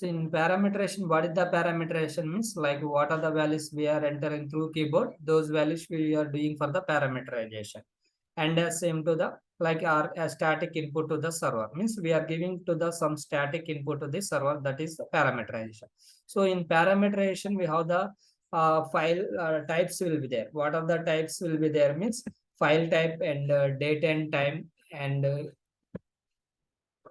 So in parameterization, what is the parameterization means? Like what are the values we are entering through keyboard? Those values we are doing for the parameterization. And same to the like our static input to the server means we are giving to the some static input to the server, that is the parameterization. So in parameterization we have the file types will be there. What are the types will be there means file type and date and time and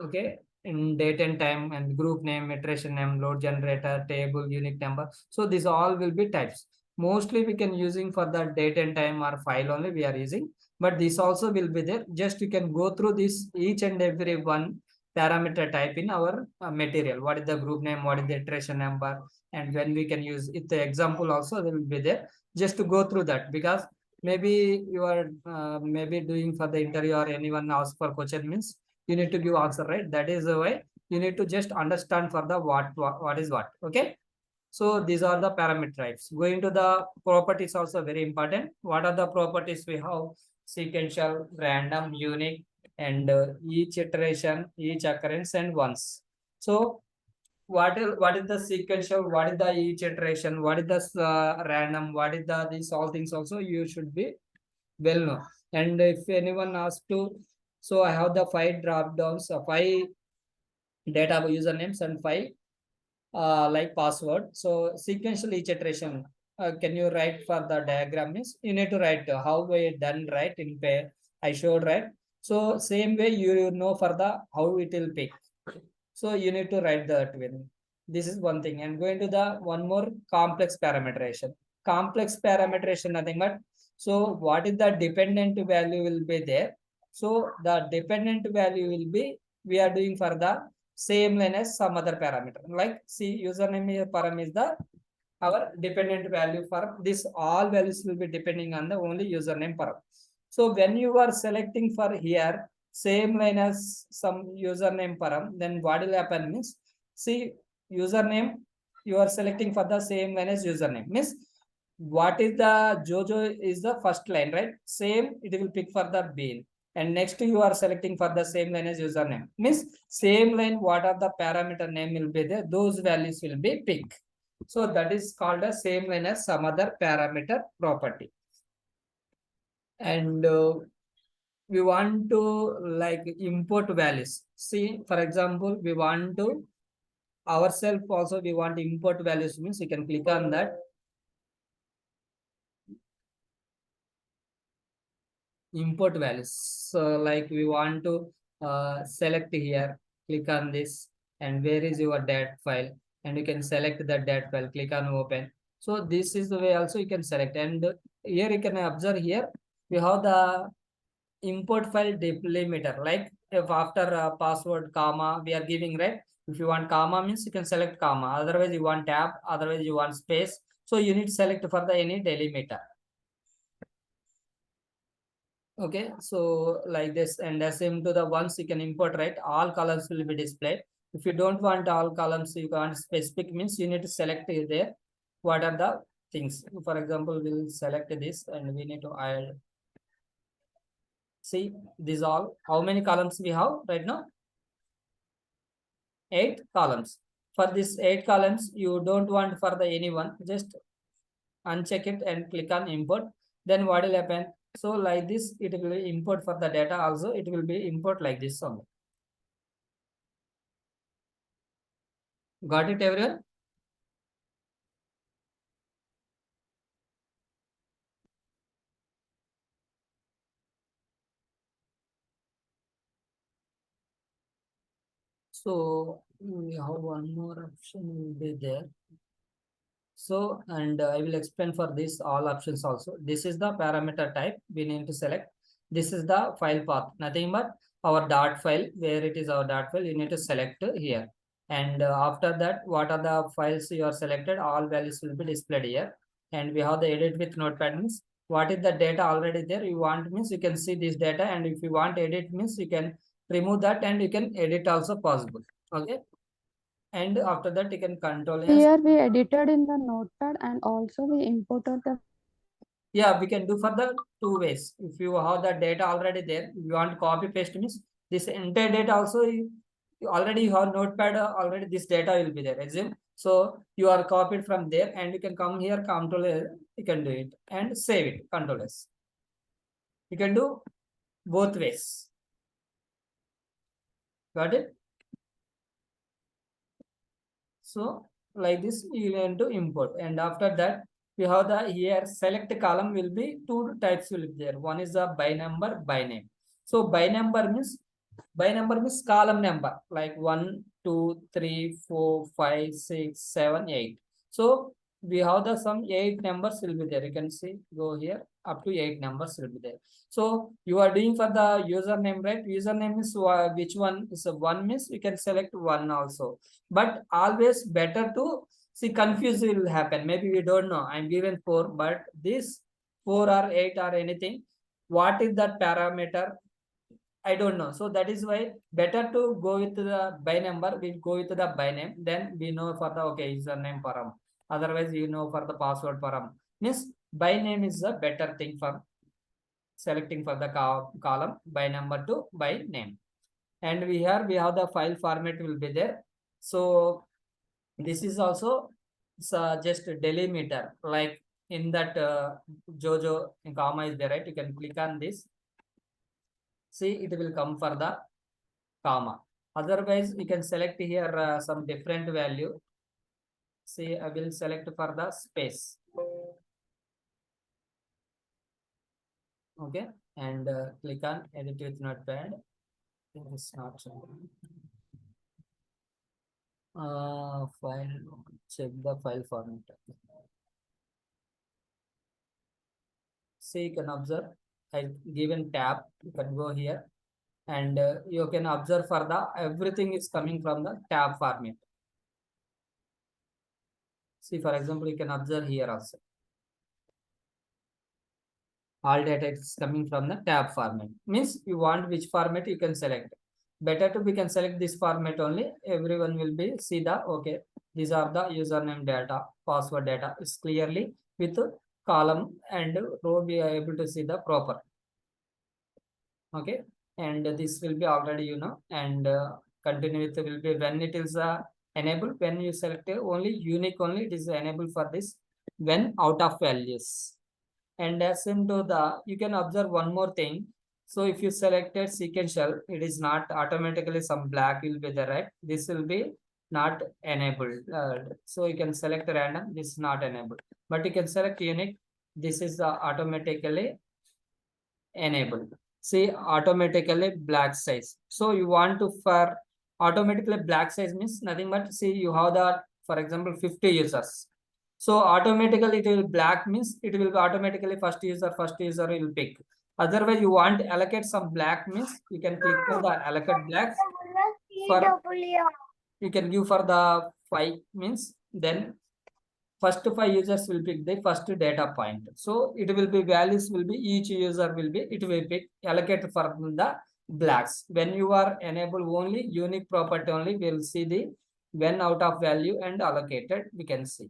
okay, in date and time and group name, iteration name, load generator, table, unique number. So these all will be types. Mostly we can using for the date and time or file only we are using, but this also will be there. Just you can go through this each and every one parameter type in our material. What is the group name? What is the iteration number? And when we can use it, the example also will be there. Just to go through that, because maybe you are maybe doing for the interview or anyone asks for question means you need to give answer, right? That is the way you need to just understand for the what is what. Okay, so these are the parameter types. Going to the properties also very important. What are the properties we have? Sequential, random, unique, and each iteration, each occurrence, and once. So what is the sequential? What is the each iteration? What is the random? What is the these all things also you should be well known. And if anyone asks to, so I have the 5 drop downs, 5 data usernames and 5 like password. So sequential each iteration. Can you write for the diagram is you need to write how we done right in pay. I showed right. So same way you know for the how it will pick. So you need to write that win. This is one thing. And going to the one more complex parameterization. Complex parameterization nothing but so what is the dependent value will be there. So the dependent value will be we are doing for the same line as some other parameter. Like see username here param is the our dependent value for this all values will be depending on the only username param. So when you are selecting for here same line as some username param, then what will happen means see username you are selecting for the same line as username means what is the Jojo is the first line, right? Same it will pick for the bean. And next you are selecting for the same line as username means same line what are the parameter name will be there, those values will be picked. So that is called a same line as some other parameter property. And we want to like import values. See, for example, we want to ourselves also we want to import values means you can click on that. Import values. So like we want to select here, click on this, and where is your dat file? And you can select the dat file, click on open. So this is the way also you can select. And here you can observe here, we have the import file delimiter. Like if after password comma we are giving, right? If you want comma means you can select comma. Otherwise you want tab. Otherwise you want space. So you need to select for the any delimiter. Okay, so like this, and same to the once you can import, right? All columns will be displayed. If you don't want all columns, you want specific means you need to select there. What are the things? For example, we'll select this and we need to add. See, these all. How many columns we have right now? 8 columns. For this 8 columns, you don't want for the anyone. Just uncheck it and click on import. Then what will happen? So like this, it will be import for the data also. It will be import like this only. Got it, everyone? So we have one more option will be there. So, and I will explain for this all options also. This is the parameter type we need to select. This is the file path, nothing but our dot file, where it is our dot file, you need to select here. And after that, what are the files you are selected, all values will be displayed here. And we have the edit with notepad means, what is the data already there, you want means you can see this data, and if you want edit means you can remove that and you can edit also possible. Okay. And after that, you can control as Here we edited in the notepad and also we imported the. yeah, we can do for the two ways. If you have the data already there, you want copy paste means this entire data also already you have notepad, already this data will be there, assume. So you are copied from there and you can come here, control you can do it and save it, control S. You can do both ways. Got it? So like this you need to import, and after that we have the here select column will be two types will be there. One is the by number, by name. So by number means column number like 1, 2, 3, 4, 5, 6, 7, 8. So we have the some 8 numbers will be there. You can see go here up to 8 numbers will be there. So you are doing for the username, right? Username is which one is a one means you can select one also. But always better to see confuse will happen. Maybe we don't know. I'm given 4, but this 4 or 8 or anything. What is that parameter? I don't know. So that is why better to go with the by number. We'll go with the by name. Then we know for the okay username param. Otherwise, you know for the password param. Means by name is a better thing for selecting for the column by number to by name. And we have the file format will be there. So this is also just delimiter like in that Jojo comma is there, right? You can click on this. See, it will come for the comma. Otherwise, you can select here some different value. See, I will select for the space. Okay, and click on edit with notepad. It's not file. Check the file format. See, you can observe. I given tab. You can go here, and you can observe for the everything is coming from the tab format. See, for example, you can observe here also. All data is coming from the tab format. Means you want which format you can select. Better to we can select this format only. Everyone will be see the okay. These are the username data, password data is clearly with column and row we are able to see the proper. Okay, and this will be already and continue with will be when it is enabled, when you select only unique only it is enabled for this when out of values. And as into the you can observe one more thing. So if you selected sequential, it is not automatically some black will be there, right? This will be not enabled. So you can select random, this is not enabled, but you can select unique, this is automatically enabled. See, automatically black size. So you want to for automatically black size means nothing but see you have the for example 50 users. So automatically it will black means it will be automatically first user will pick. Otherwise you want allocate some black means you can click for the allocate black. For you can give for the 5 means then first 5 users will pick the first data point. So it will be values will be each user will be it will be allocated for the blacks. When you are enable only unique property only, we will see the when out of value and allocated we can see.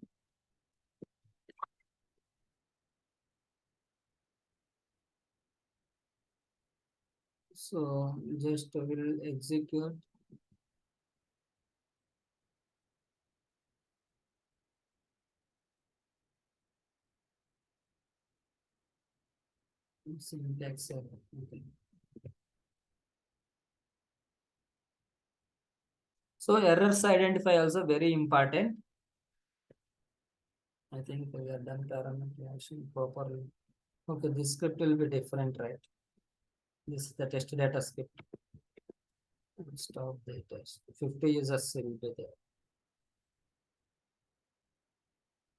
So just will execute. Syntax. Okay. So errors identify also very important. I think we have done parameterization properly. Okay, this script will be different, right? This is the test data script. Stop the test. 50 users will be there.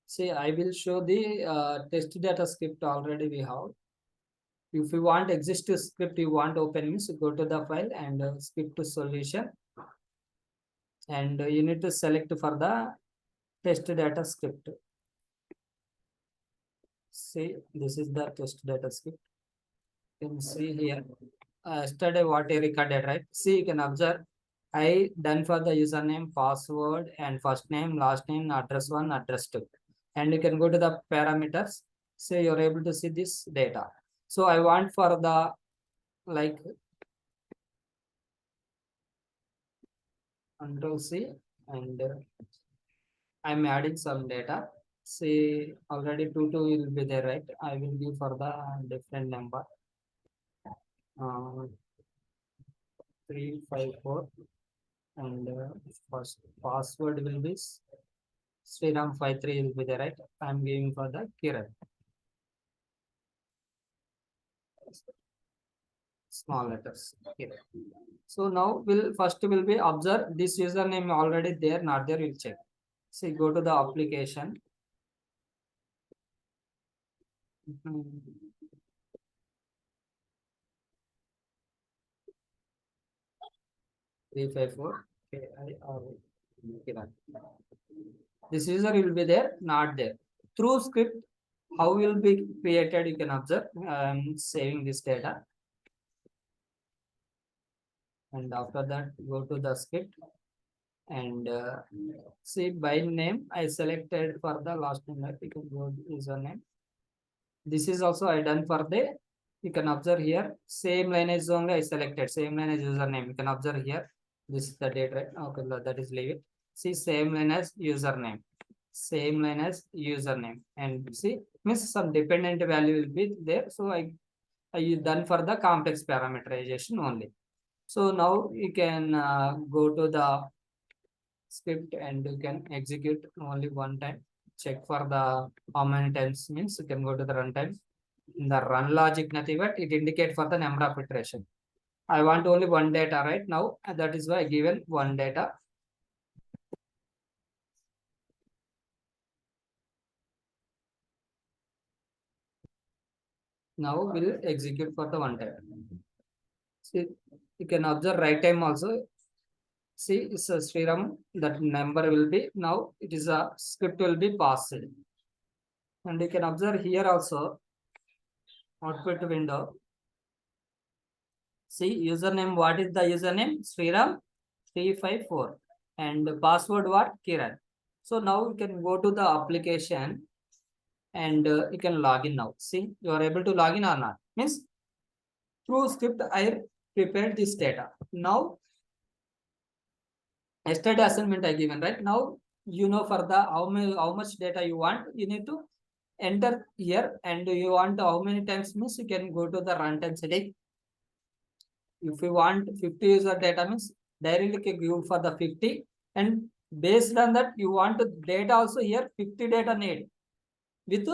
See, I will show the test data script already we have. If you want existing script, you want open means go to the file and script solution. And you need to select for the test data script. See, this is the test data script. You can see here. Yesterday what I recorded, right? See, you can observe. I done for the username, password, and first name, last name, address 1, address 2. And you can go to the parameters. So you're able to see this data. So I want for the like Control C, and I'm adding some data. See, already 2 will be there, right? I will give for the different number. 354, and first password will be Sriram53 will be there, right? I'm giving for the Kiran. Small letters. Kiran. So now will be observe this username already there, not there, we'll check. See, go to the application. 354. This user will be there, not there. Through script, how will be created? You can observe. Saving this data, and after that, go to the script and see by name. I selected for the last name. You can go username. This is also I done for the. You can observe here. Same line as only I selected. Same line as username. You can observe here. This is the date, right? Okay, that is leave it. See, same line as username. Same line as username, and see, means some dependent value will be there. So I done for the complex parameterization only. So now you can go to the script and you can execute only one time. Check for the how many times, means you can go to the runtime. In the run logic, nothing but it indicate for the number of iteration. I want only one data right now, and that is why I given one data. Now we'll execute for the one time. See, you can observe right time also. See, it's a Sriram, that number will be, now it is a script will be passed. And you can observe here also, output window. See, username, what is the username? Sriram 354. And password what? Kiran. So now you can go to the application and you can log in now. See, you are able to log in or not. Means through script, I prepared this data. Now, yesterday assignment I given, right? Now, you know for the how much data you want, you need to enter here, and you want how many times, means you can go to the runtime setting. If you want 50 user data, means directly give for the 50, and based on that you want data also here 50 data need with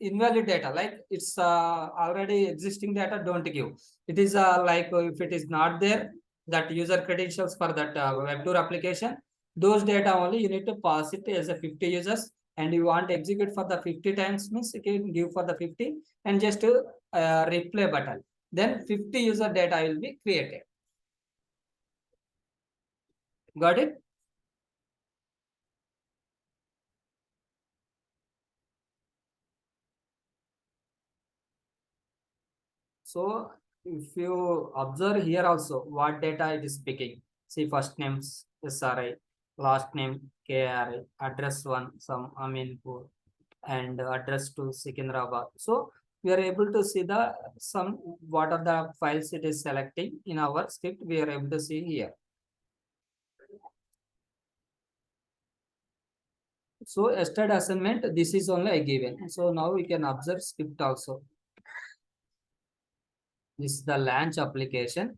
invalid data, like it's already existing data, don't give. It is like if it is not there, that user credentials for that web tour application, those data only you need to pass it as a 50 users, and you want to execute for the 50 times, means you can give for the 50 and just replay button, then 50 user data will be created. Got it? So if you observe here also, what data it is picking. See, first names SRI, last name KRI, address one some Aminpur, and address to Secunderabad. So we are able to see the some what are the files it is selecting in our script. We are able to see here. So yesterday assignment, this is only I given. So now we can observe script also. This is the launch application.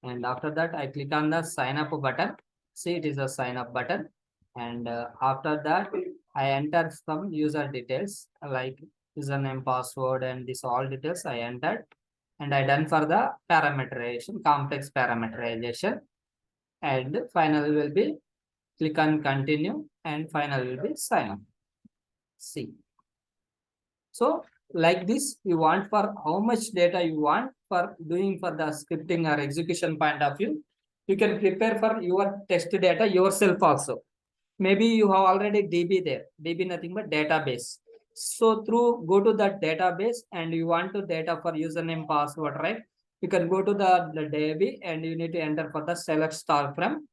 And after that, I click on the sign up button. See, it is a sign up button. And after that, I enter some user details like username, password, and this all details I entered. And I done for the parameterization, complex parameterization. And final will be click on continue, and final will be sign up. See. So like this, you want for how much data you want for doing for the scripting or execution point of view. You can prepare for your test data yourself also. Maybe you have already DB there. DB nothing but database. So through go to that database and you want to data for username, password, right? You can go to the DB and you need to enter for the select star from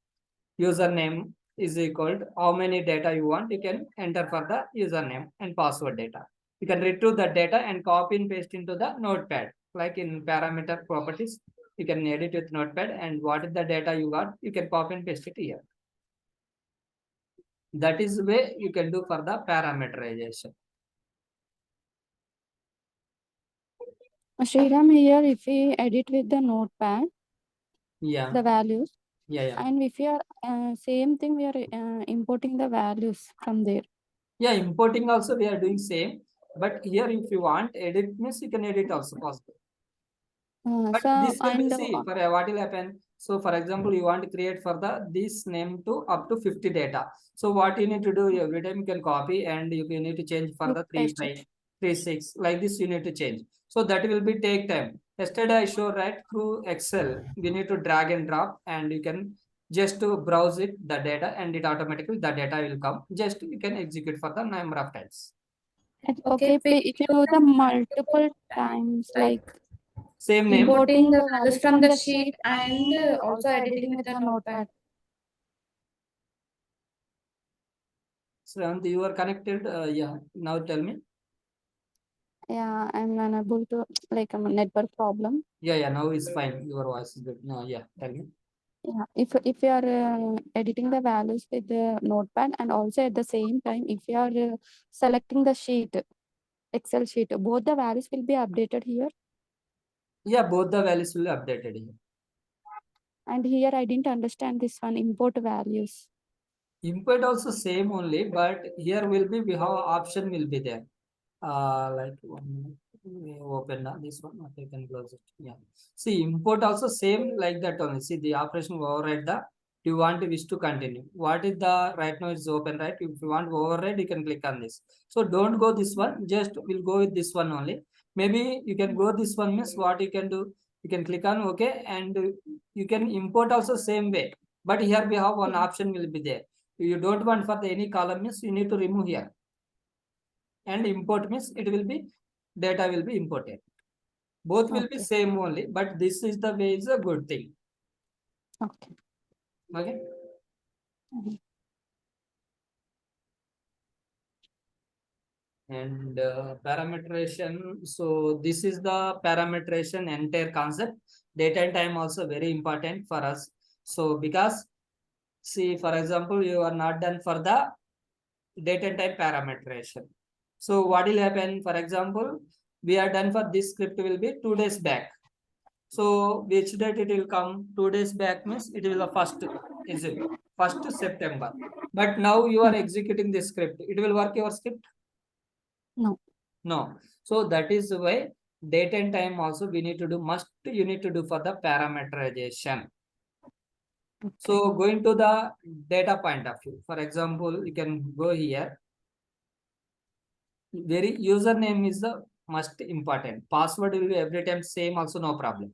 username is equal to how many data you want. You can enter for the username and password data. You can retrieve the data and copy and paste into the notepad. Like in parameter properties, you can edit with notepad, and what is the data you got, you can copy and paste it here. That is the way you can do for the parameterization. Sriram, here if we edit with the notepad, Yeah, the values, yeah. and if we are same thing, we are importing the values from there. Yeah, importing also we are doing same, but here if you want edit means you can edit also possible. But So this will be, and see, for what will happen. So for example, you want to create for the this name to up to 50 data. So what you need to do every time you can copy and you need to change for you the 3, paste 5, it. 3, 6 like this you need to change. So that will be take time. Yesterday I showed right through Excel. We need to drag and drop and you can just to browse it the data and it automatically the data will come. Just you can execute for the number of times. Okay, if you do the multiple times, like Same name. importing the values from the sheet and also editing with the notepad. So you are connected. Yeah. Now tell me. Yeah, I'm unable to, like a network problem. Yeah. Now it's fine. Your voice is good. No, yeah. Tell me. Yeah, if you are editing the values with the notepad and also at the same time, if you are selecting the sheet, Excel sheet, both the values will be updated here. Yeah, both the values will be updated here. And here I didn't understand this one, import values. Import also same only, but here will be we have option will be there. Like 1 minute. We open this one. Okay, you can close it. Yeah. See, import also same like that only. See, the operation will override the. You want to wish to continue. What is the right now it's open, right? If you want to override, you can click on this. So don't go this one. Just we'll go with this one only. Maybe you can go this one means what you can do. You can click on OK and you can import also same way. But here we have one option will be there. If you don't want for the any column means you need to remove here and import means it will be data will be imported. Both will be Okay. same only, but this is the way is a good thing. Okay. Okay. Mhm. And parameterization. So this is the parameterization entire concept. Data and time also very important for us. So because see, for example, you are not done for the date and time parameterization. So what will happen? For example, we are done for this script will be 2 days back. So which date it will come? 2 days back means it will the first is it 1st September. But now you are executing this script. It will work your script? No. No. So that is why date and time also we need to do must you need to do for the parameterization. Okay. So going to the data point of view. For example, you can go here. Very username is the most important. Password will be every time same also no problem.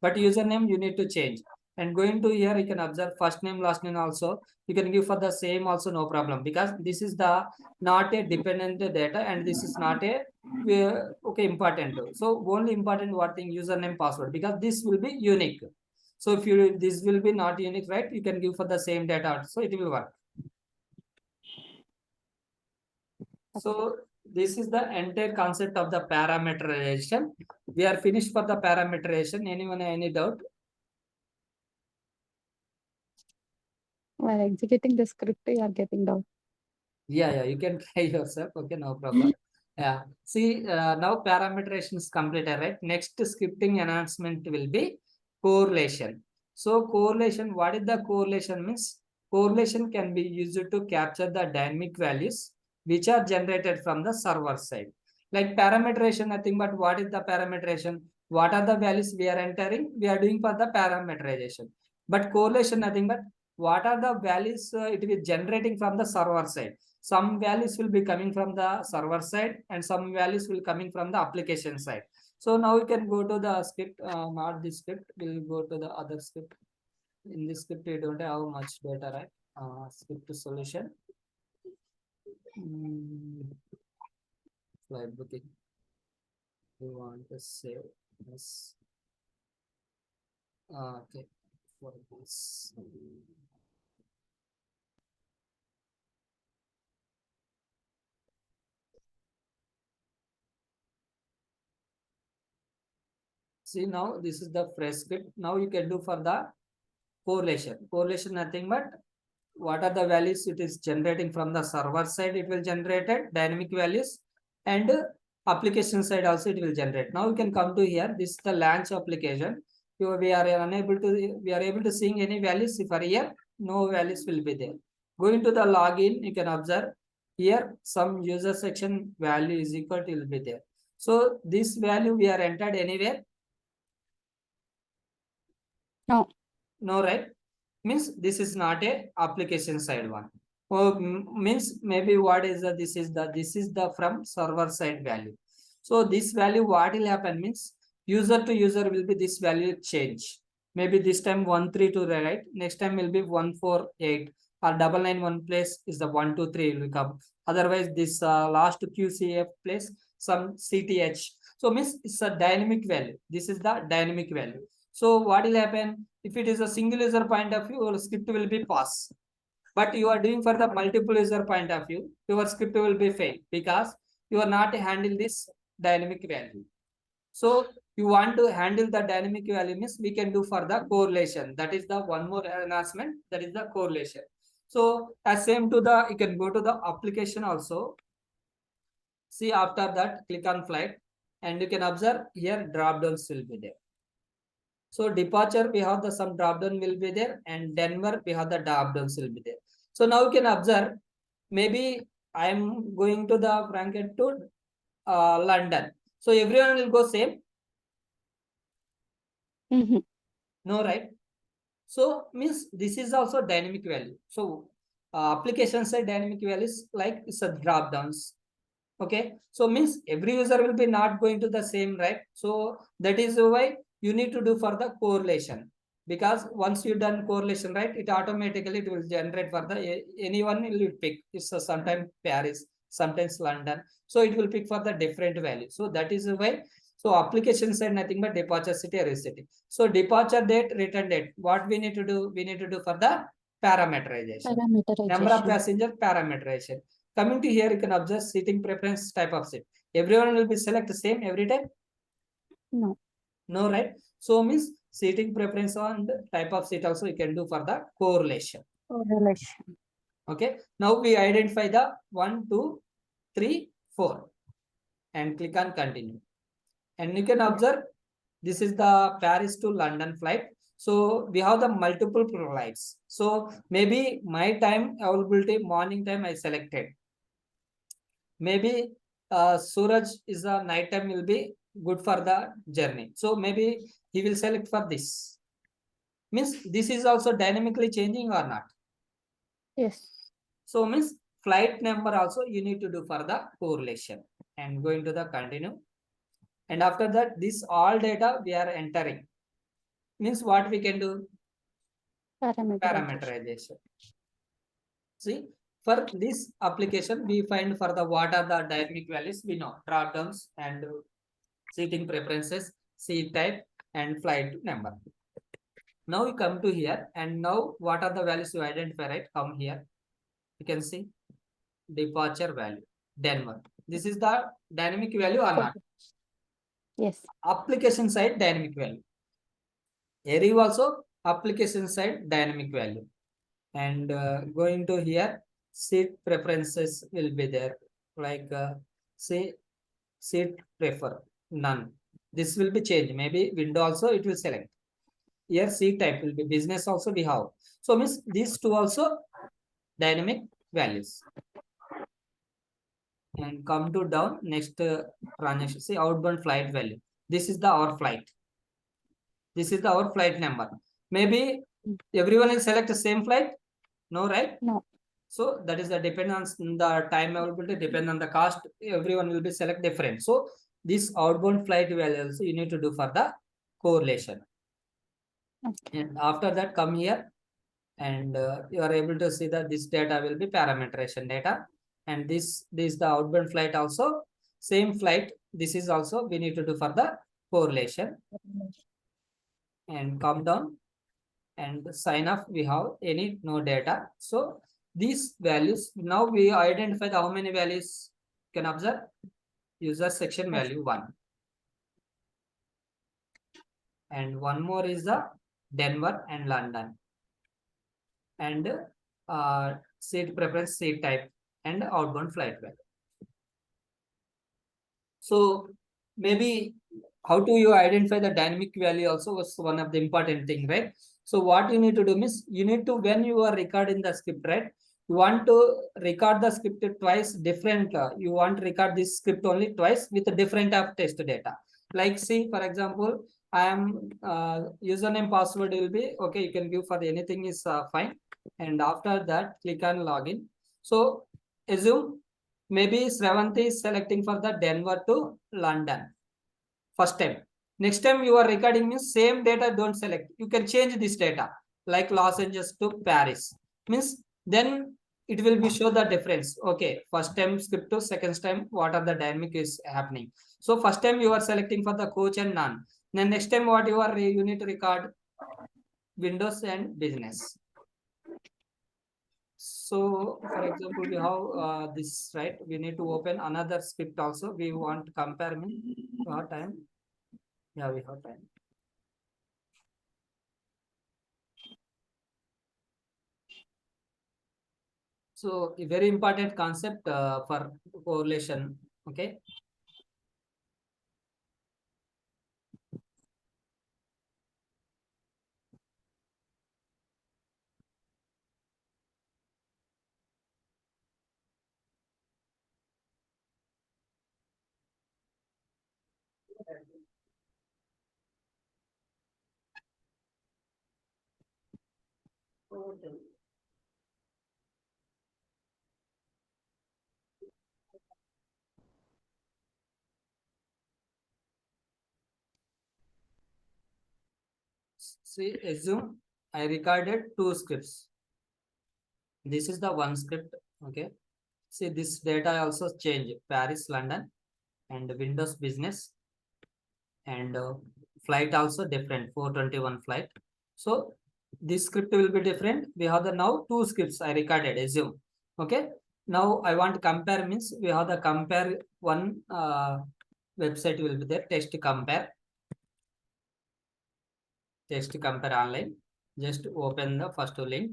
But username you need to change. And going to here you can observe first name last name also you can give for the same also no problem because this is the not a dependent data and this is not a okay important. So only important what thing username password because this will be unique. So if you this will be not unique right you can give for the same data so it will work. Okay. So this is the entire concept of the parameterization. We are finished for the parameterization. Anyone any doubt? While executing the script, you are getting down. Yeah, you can try yourself. Okay, no problem. Yeah. See, now parameterization is completed, right? Next scripting enhancement will be correlation. So correlation, what is the correlation means? Correlation can be used to capture the dynamic values which are generated from the server side. Like parameterization, nothing but what is the parameterization? What are the values we are entering? We are doing for the parameterization. But correlation, nothing but what are the values it is generating from the server side. Some values will be coming from the server side and some values will coming from the application side. So now we can go to the script, not this script, we'll go to the other script. In this script, we don't have much data, right? Script solution. Flight booking. We want to save this. Okay, for this. See now this is the fresh script. Now you can do for the correlation. Correlation nothing but what are the values it is generating from the server side, it will generate dynamic values, and application side also it will generate. Now we can come to here, this is the launch application. We are able to seeing any values for here, no values will be there. Going to the login, you can observe here some user section value is equal to will be there. So this value we are entered anywhere? No. No, right? Means this is not a application side one. Oh, means maybe what is the this is the from server side value. So this value what will happen means user to user will be this value change. Maybe this time 132 right, next time will be 148 or 991 place is the 123 will come. Otherwise this last QCF place some CTH. So means it's a dynamic value. This is the dynamic value. So what will happen if it is a single user point of view, your script will be pass. But you are doing for the multiple user point of view, your script will be fail because you are not handle this dynamic value. So you want to handle the dynamic value means we can do for the correlation. That is the one more announcement. That is the correlation. So as same to the, you can go to the application also. See after that, click on flight and you can observe here drop downs will be there. So departure, we have the some drop down will be there, and Denver, we have the drop downs will be there. So now you can observe, maybe I am going to the Frankfurt to London. So everyone will go same. No, right? So means this is also dynamic value. So application side dynamic values like it's a drop downs. Okay, so means every user will be not going to the same, right? So that is why you need to do for the correlation, because once you done correlation, right, it automatically it will generate for the anyone will pick. It's sometimes Paris, sometimes London, so it will pick for the different value. So that is why. So application side nothing but departure city or city. So departure date, return date, what we need to do? We need to do for the parameterization. Number of passenger parameterization. Coming to here, you can observe seating preference type of seat. Everyone will be select the same every time? No. No, right? So means seating preference on the type of seat also you can do for the correlation. Correlation. Okay. Now we identify the 1, 2, 3, 4 and click on continue. And you can observe this is the Paris to London flight. So we have the multiple flights. So maybe my time availability morning time I selected. Maybe Suraj is a night time will be good for the journey. So maybe he will select for this. Means this is also dynamically changing or not? Yes. So means flight number also you need to do for the correlation and going to the continue. And after that, this all data we are entering. Means what we can do? Parameterization. See, for this application, we find for the what are the dynamic values we know, drop downs and seating preferences, seat type, and flight number. Now we come to here, and now what are the values you identify, right? Come here. You can see departure value, Denver. This is the dynamic value or not? Yes. Application side dynamic value. Arrive also application side dynamic value. And going to here, seat preferences will be there. Like say seat prefer none. This will be changed. Maybe window also it will select. Here seat type will be business also we have. So means these two also dynamic values. And come to down next transaction. See outbound flight value. This is the our flight. This is the our flight number. Maybe everyone will select the same flight. No, right? No. So that is the dependence on the time availability, depend on the cost. Everyone will be select different. So this outbound flight value also you need to do for the correlation. Okay. And after that come here and you are able to see that this data will be parameterization data. And this is the outbound flight also. Same flight. This is also we need to do for the correlation. And come down and sign off. We have any no data. So these values, now we identify the how many values can observe. User section value 1. And one more is the Denver and London. And seat preference, seat type, and outbound flight value. So maybe how do you identify the dynamic value also was one of the important thing, right? So what you need to do is you need to, when you are recording the script, right? You want to record the script twice different. You want to record this script only twice with a different of test data. Like see, for example, I am username password will be okay. You can give for anything is fine. And after that, click on login. So assume maybe Sravanti is selecting for the Denver to London first time. Next time you are recording means same data don't select. You can change this data like Los Angeles to Paris. Means then it will be show the difference. Okay, first time script to second time what are the dynamic is happening. So first time you are selecting for the coach and none. Then next time what you need to record Windows and business. So, for example, we have this, right? We need to open another script also. We want to compare me. We have time. Yeah, we have time. So, a very important concept for correlation. Okay. See, assume I recorded two scripts. This is the one script. Okay. See, this data also change Paris, London, and Windows Business, and flight also different 421 flight. So this script will be different. We have the now two scripts I recorded, assume. Okay. Now I want to compare means we have the compare one website will be there, test compare online. Just open the first link.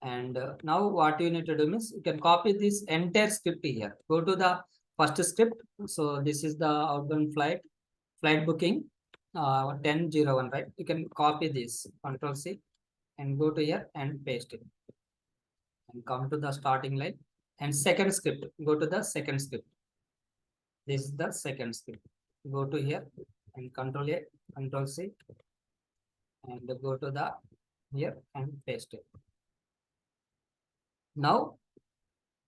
And now what you need to do is you can copy this entire script here. Go to the first script. So this is the outbound flight booking 1001, right? You can copy this, Control C, and go to here and paste it. And come to the starting line. And second script, go to the second script. This is the second script. Go to here and Control A, Control C, and go to the here and paste it. Now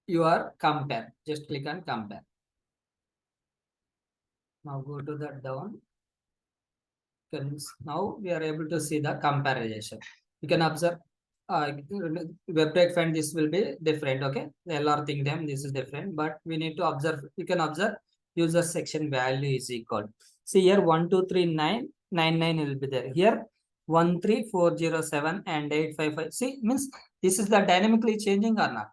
you are compare. Just click on compare. Now go to the down. Now we are able to see the comparison. You can observe web break find this will be different. Okay, the LR thing them this is different, but we need to observe. You can observe user section value is equal. See here 123999 will be there. Here 13407 and 855. See, means this is the dynamically changing or not.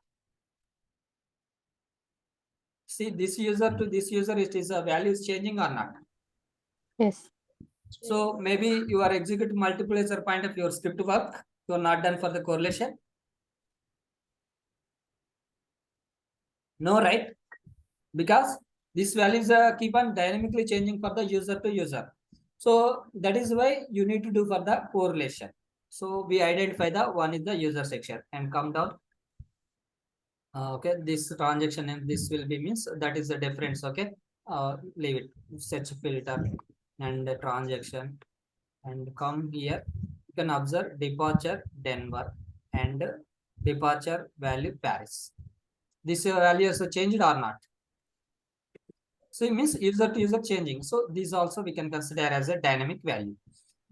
See, this user to this user, it is a value is changing or not. Yes. So maybe you are executing multiplier point of your script work. You are not done for the correlation. No, right? Because these values keep on dynamically changing for the user to user. So that is why you need to do for the correlation. So we identify the one is the user section and come down. Okay, this transaction and this will be means that is the difference. Okay, leave it. Search filter and the transaction and come here. You can observe departure Denver and departure value Paris. This value is changed or not? So it means user to user changing. So these also we can consider as a dynamic value.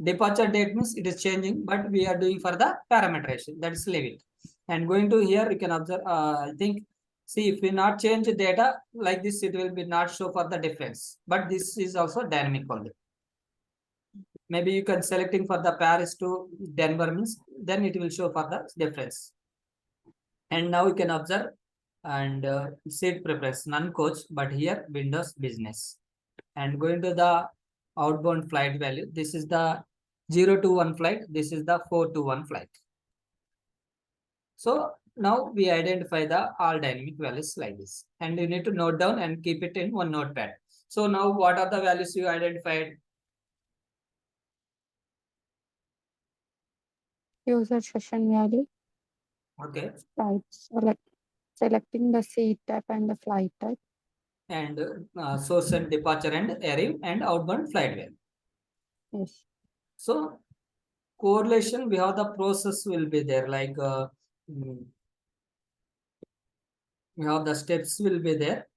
Departure date means it is changing, but we are doing for the parameterization. That is leave it. And going to here, you can observe. I think see if we not change the data like this, it will be not show for the difference. But this is also dynamic only. Maybe you can selecting for the Paris to Denver means then it will show for the difference. And now you can observe and seat preference none coach, but here Windows business. And going to the outbound flight value, this is the 0 to 1 flight, this is the 4 to 1 flight. So now we identify the all dynamic values like this, and you need to note down and keep it in one notepad. So now what are the values you identified? User session value. Okay. Right. Selecting the seat type and the flight type. And source and departure and arrive and outbound flight value. Yes. So correlation, we have the process will be there, like we have the steps will be there.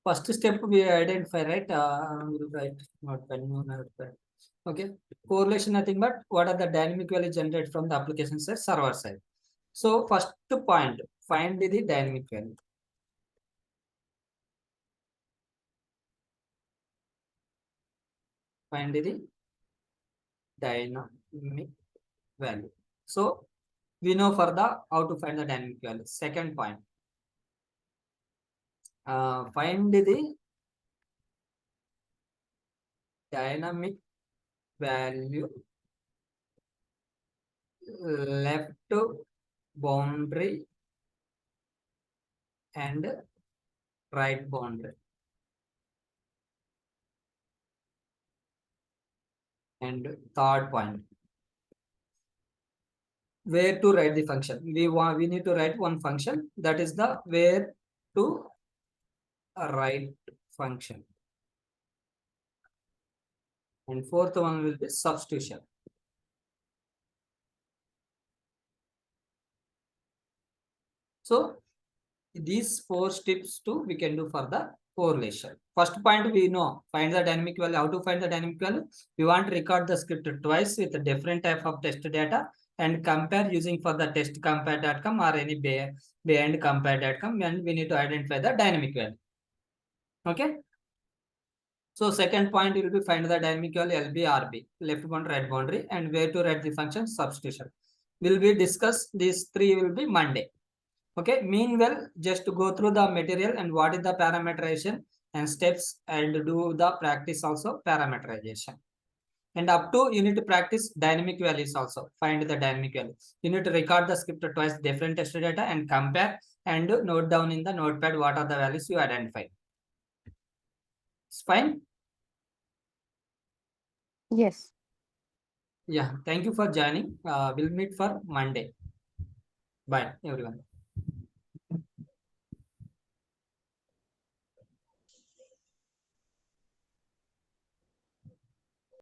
First step we identify, right? We'll write notepad. Okay. Correlation nothing but what are the dynamic values generated from the application side, server side. So first point, find the dynamic value. Find the dynamic value. So we know for the how to find the dynamic value. Second point, find the dynamic value left boundary and right boundary. And third point, where to write the function. We need to write one function, that is the where to write function. And fourth one will be substitution. So these four steps too we can do for the correlation. First point we know, find the dynamic value. How to find the dynamic value? We want to record the script twice with a different type of test data and compare using for the test compare.com or any beyond compare.com, and we need to identify the dynamic value. Okay. So second point will be find the dynamic value LB RB, left boundary, right boundary, and where to write the function substitution. Will be discuss these three will be Monday. Okay. Meanwhile, just to go through the material and what is the parameterization and steps, and do the practice also parameterization. And up to you need to practice dynamic values also. Find the dynamic values. You need to record the script twice, different test data, and compare and note down in the notepad what are the values you identify. It's fine. Yes. Yeah. Thank you for joining. We'll meet for Monday. Bye, everyone.